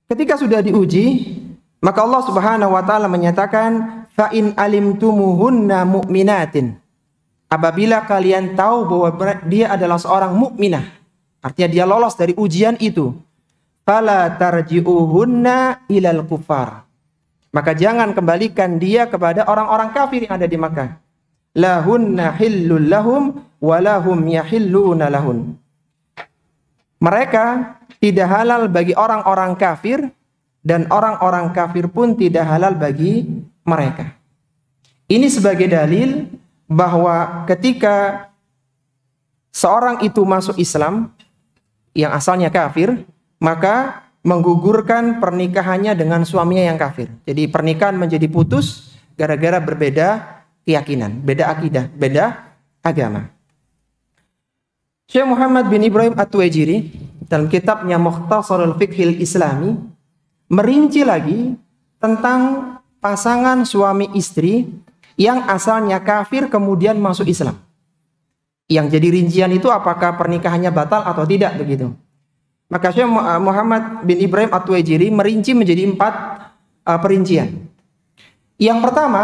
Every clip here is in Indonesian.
ketika sudah diuji, maka Allah Subhanahu wa taala menyatakan fa in alimtumuhunna mu'minatin. Apabila kalian tahu bahwa dia adalah seorang mukminah, artinya dia lolos dari ujian itu, fala tarji'uhunna ilal kufar. Maka jangan kembalikan dia kepada orang-orang kafir yang ada di Makkah. Lahunna hillul lahum wa lahum yahilluna lahun. Mereka tidak halal bagi orang-orang kafir dan orang-orang kafir pun tidak halal bagi mereka. Ini sebagai dalil bahwa ketika seorang itu masuk Islam yang asalnya kafir, maka menggugurkan pernikahannya dengan suaminya yang kafir. Jadi pernikahan menjadi putus gara-gara berbeda keyakinan, beda akidah, beda agama. Syekh Muhammad bin Ibrahim At-Tuwaijiri dalam kitabnya Mukhtasarul Fiqhil Islami merinci lagi tentang pasangan suami istri yang asalnya kafir kemudian masuk Islam. Yang jadi rincian itu apakah pernikahannya batal atau tidak begitu. Maka Syekh Muhammad bin Ibrahim At-Tuwaijiri merinci menjadi 4 perincian. Yang pertama,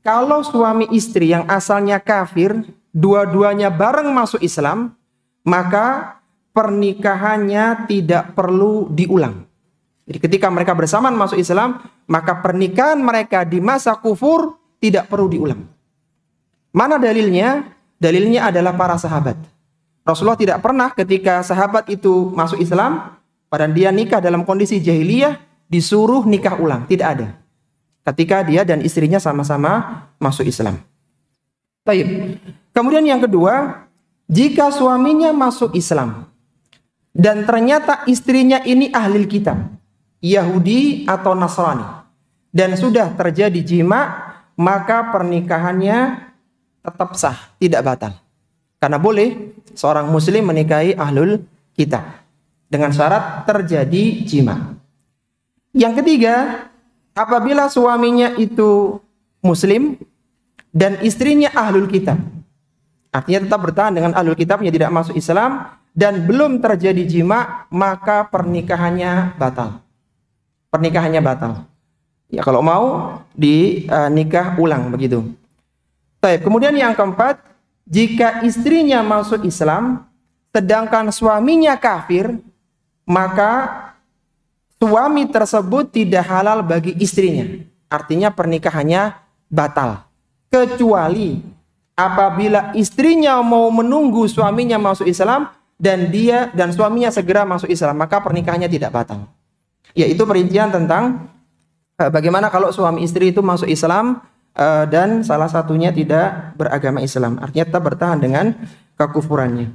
kalau suami istri yang asalnya kafir, dua-duanya bareng masuk Islam, maka pernikahannya tidak perlu diulang. Jadi ketika mereka bersamaan masuk Islam, maka pernikahan mereka di masa kufur tidak perlu diulang. Mana dalilnya? Dalilnya adalah para sahabat. Rasulullah tidak pernah ketika sahabat itu masuk Islam, padahal dia nikah dalam kondisi jahiliyah, disuruh nikah ulang. Tidak ada. Ketika dia dan istrinya sama-sama masuk Islam. Baik. Kemudian yang kedua, jika suaminya masuk Islam dan ternyata istrinya ini ahli kitab, Yahudi atau Nasrani, dan sudah terjadi jima, maka pernikahannya tetap sah, tidak batal. Karena boleh seorang muslim menikahi ahlul kitab dengan syarat terjadi jima. Yang ketiga, apabila suaminya itu muslim dan istrinya ahlul kitab, artinya tetap bertahan dengan ahlul kitabnya, tidak masuk Islam dan belum terjadi jima, maka pernikahannya batal. Pernikahannya batal. Ya kalau mau dinikah ulang begitu. Baik, kemudian yang keempat, jika istrinya masuk Islam sedangkan suaminya kafir, maka suami tersebut tidak halal bagi istrinya. Artinya pernikahannya batal. Kecuali apabila istrinya mau menunggu suaminya masuk Islam dan dia dan suaminya segera masuk Islam, maka pernikahannya tidak batal. Yaitu perincian tentang bagaimana kalau suami istri itu masuk Islam dan salah satunya tidak beragama Islam. Artinya tetap bertahan dengan kekufurannya.